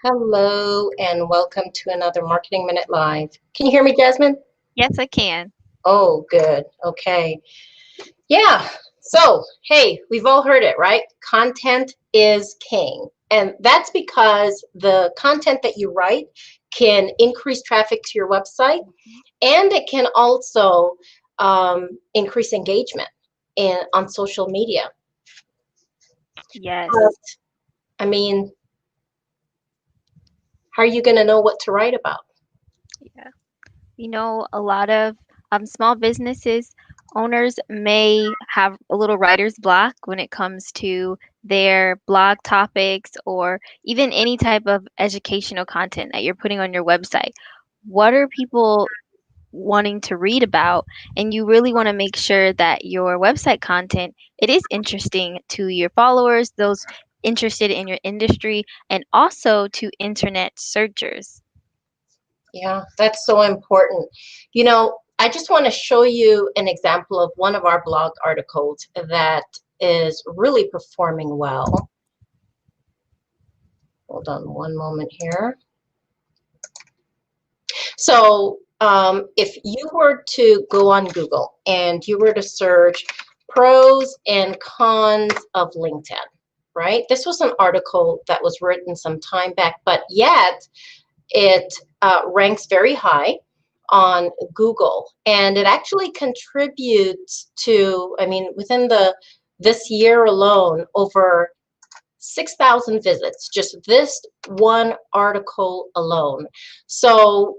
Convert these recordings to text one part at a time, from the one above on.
Hello and welcome to another Marketing Minute Live. Can you hear me, Jasmine? Yes, I can. Oh, good. Okay. Yeah. So, hey, we've all heard it, right? Content is king. And that's because the content that you write can increase traffic to your website and it can also increase engagement on social media. Yes. But, I mean, how are you going to know what to write about? Yeah. A lot of small businesses owners may have a little writer's block when it comes to their blog topics or even any type of educational content that you're putting on your website. What are people wanting to read about? And you really want to make sure that your website content it is interesting to your followers, those interested in your industry, and also to internet searchers. Yeah, that's so important. I just want to show you an example of one of our blog articles that is really performing well. Hold on one moment here. So, if you were to go on Google and you were to search pros and cons of LinkedIn, right? This was an article that was written some time back, but yet it ranks very high on Google, and it actually contributes to, I mean, within this year alone, over 6,000 visits, just this one article alone. So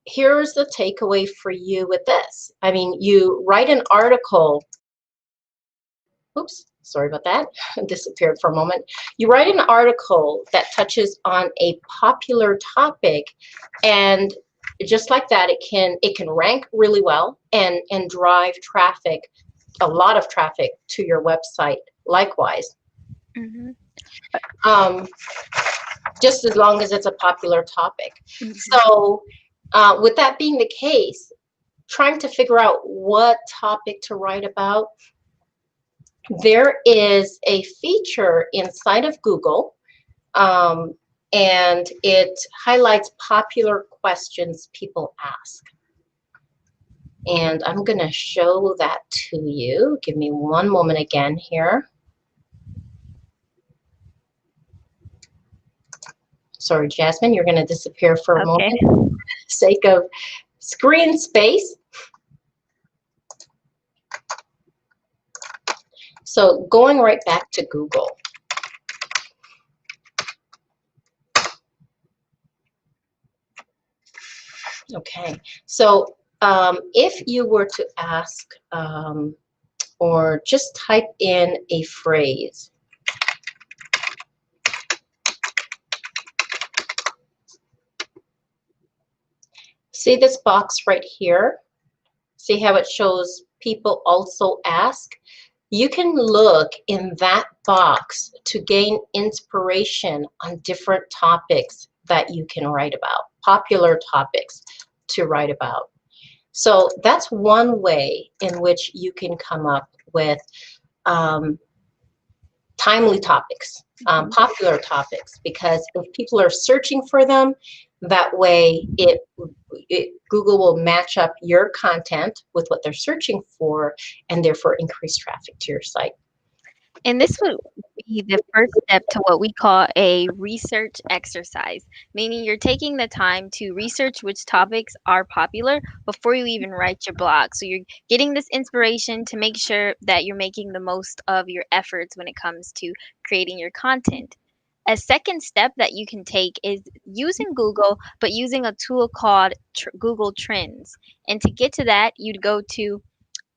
here's the takeaway for you with this. I mean, you write an article. Oops, sorry about that. Disappeared for a moment. You write an article that touches on a popular topic, and just like that, it can rank really well and drive traffic, a lot of traffic to your website. Likewise, Hmm. um, just as long as it's a popular topic. Hmm. So, with that being the case, trying to figure out what topic to write about, there is a feature inside of Google, um, and it highlights popular questions people ask. And I'm going to show that to you. Give me one moment again here. Sorry, Jasmine, you're going to disappear for a moment Okay. for the sake of screen space. So going right back to Google. Okay, so if you were to ask or just type in a phrase, see this box right here? See how it shows people also ask? You can look in that box to gain inspiration on different topics that you can write about, popular topics to write about. So that's one way in which you can come up with um, timely topics, Hmm. popular topics, because if people are searching for them, that way Google will match up your content with what they're searching for and therefore increase traffic to your site. And this would be the first step to what we call a research exercise, meaning you're taking the time to research which topics are popular before you even write your blog. So you're getting this inspiration to make sure that you're making the most of your efforts when it comes to creating your content. A second step that you can take is using Google, but using a tool called Google Trends. And to get to that, you'd go to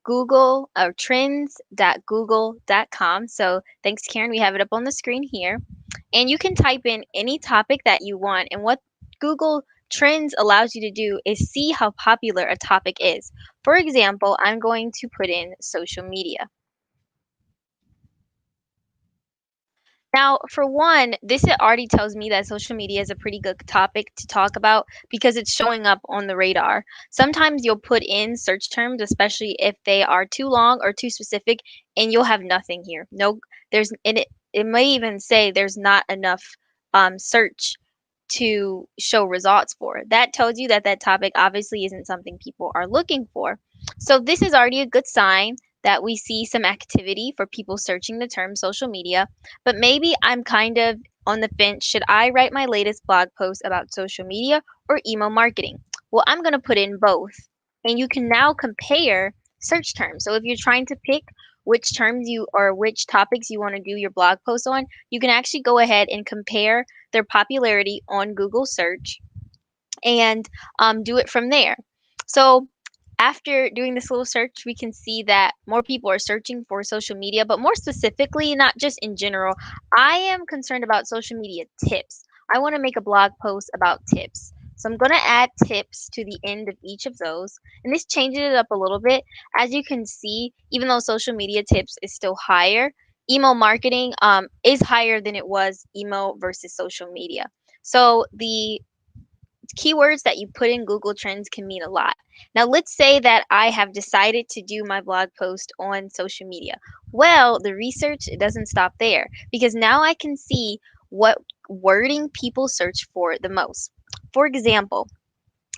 Google or trends.google.com. So thanks, Karen. We have it up on the screen here. And you can type in any topic that you want. And what Google Trends allows you to do is see how popular a topic is. For example, I'm going to put in social media. Now, for one, this already tells me that social media is a pretty good topic to talk about because it's showing up on the radar. Sometimes you'll put in search terms, especially if they are too long or too specific, and you'll have nothing here. No, there's and it may even say there's not enough search to show results for. That tells you that that topic obviously isn't something people are looking for. So this is already a good sign that we see some activity for people searching the term social media, but maybe I'm kind of on the fence. Should I write my latest blog post about social media or email marketing? Well, I'm going to put in both. And you can now compare search terms. So if you're trying to pick which terms you or which topics you want to do your blog post on, you can actually go ahead and compare their popularity on Google search and do it from there. So after doing this little search, we can see that more people are searching for social media, but more specifically, not just in general, I am concerned about social media tips. I want to make a blog post about tips. So I'm going to add tips to the end of each of those. And this changes it up a little bit. As you can see, even though social media tips is still higher, email marketing is higher than it was email versus social media. So the keywords that you put in Google Trends can mean a lot. Now, let's say that I have decided to do my blog post on social media. Well, the research doesn't stop there because now I can see what wording people search for the most. For example,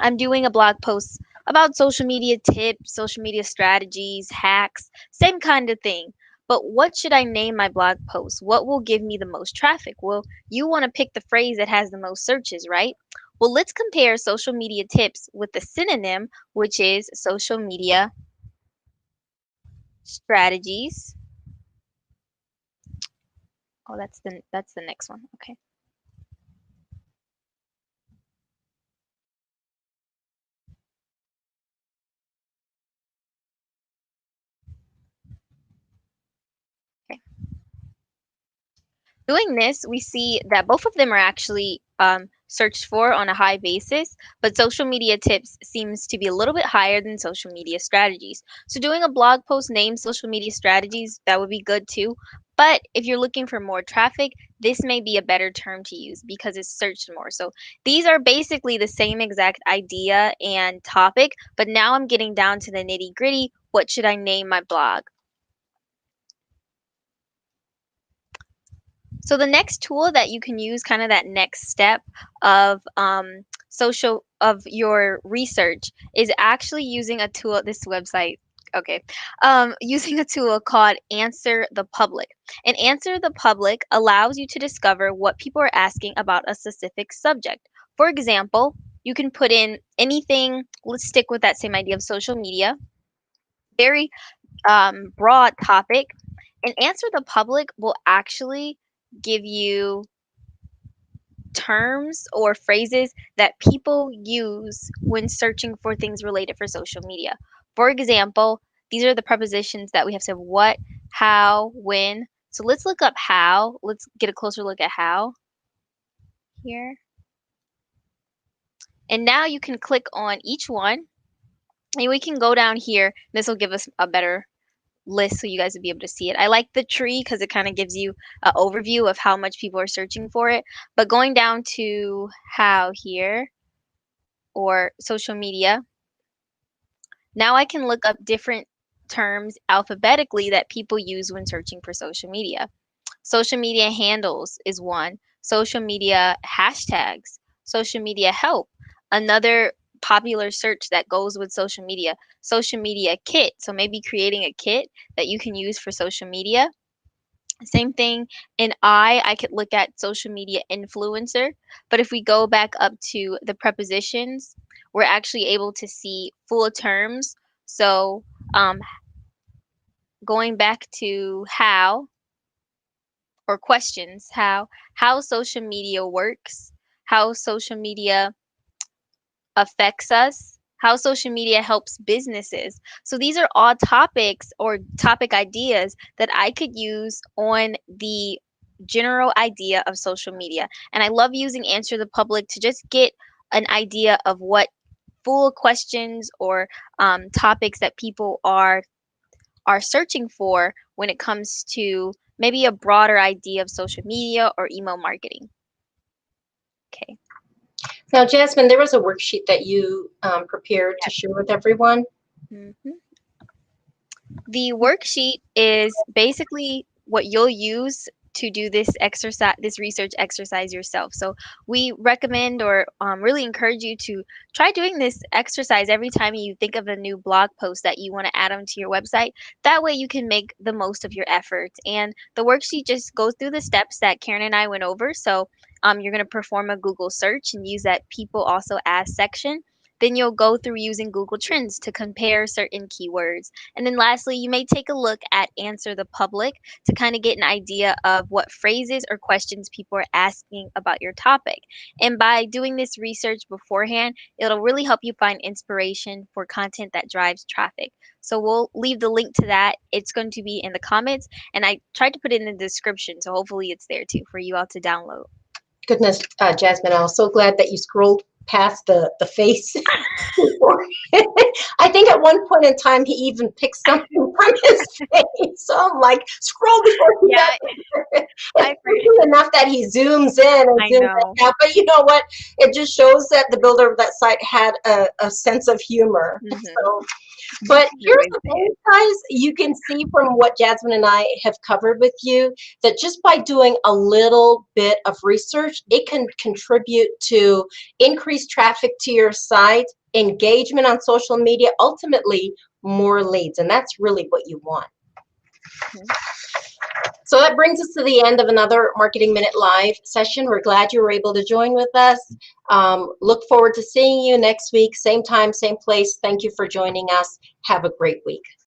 I'm doing a blog post about social media tips, social media strategies, hacks, same kind of thing. But what should I name my blog post? What will give me the most traffic? Well, you want to pick the phrase that has the most searches, right? Well, let's compare social media tips with the synonym, which is social media strategies. Oh, that's the next one. Okay. Okay. Doing this, we see that both of them are actually searched for on a high basis, but social media tips seems to be a little bit higher than social media strategies. So doing a blog post named social media strategies, that would be good too. But if you're looking for more traffic, this may be a better term to use because it's searched more. So these are basically the same exact idea and topic, but now I'm getting down to the nitty gritty. What should I name my blog? So the next tool that you can use, kind of that next step of your research, is actually using a tool. This website, okay, using a tool called Answer the Public. And Answer the Public allows you to discover what people are asking about a specific subject. For example, you can put in anything. Let's stick with that same idea of social media. Very broad topic, and Answer the Public will actually give you terms or phrases that people use when searching for things related for social media. For example, these are the prepositions that we have to have: what, how, when. So let's look up how. Let's get a closer look at how here. And now you can click on each one and we can go down here. This will give us a better list so you guys will be able to see it. I like the tree because it kind of gives you an overview of how much people are searching for it. But going down to how here or social media, now I can look up different terms alphabetically that people use when searching for social media. Social media handles is one. Social media hashtags, social media help, another popular search that goes with social media kit. So maybe creating a kit that you can use for social media. Same thing in I could look at social media influencer. But if we go back up to the prepositions, we're actually able to see full terms. So going back to how, or questions, how social media works, how social media affects us, how social media helps businesses. So these are all topics or topic ideas that I could use on the general idea of social media. And I love using Answer the Public to just get an idea of what full questions or topics that people are searching for when it comes to maybe a broader idea of social media or email marketing. Okay. Now, Jasmine, there was a worksheet that you prepared to share with everyone. Mhm. The worksheet is basically what you'll use to do this exercise, this research exercise yourself. So we recommend or really encourage you to try doing this exercise every time you think of a new blog post that you want to add onto your website. That way you can make the most of your efforts. And the worksheet just goes through the steps that Karen and I went over. So you're going to perform a Google search and use that people also ask section. Then you'll go through using Google Trends to compare certain keywords. And then lastly, you may take a look at Answer the Public to kind of get an idea of what phrases or questions people are asking about your topic. And by doing this research beforehand, it'll really help you find inspiration for content that drives traffic. So we'll leave the link to that. It's going to be in the comments, and I tried to put it in the description, so hopefully it's there too for you all to download. Goodness, Jasmine, I was so glad that you scrolled past the face. I think at one point in time he even picked something from his face. So I'm like, scroll before he does. I It's enough that he zooms in and zooms out. But you know what? It just shows that the builder of that site had a sense of humor. So, but here's the thing, guys. You can see from what Jasmine and I have covered with you that just by doing a little bit of research, it can contribute to increased traffic to your site, engagement on social media, ultimately more leads. And that's really what you want. So that brings us to the end of another Marketing Minute Live session. We're glad you were able to join with us. Look forward to seeing you next week, same time, same place. Thank you for joining us. Have a great week.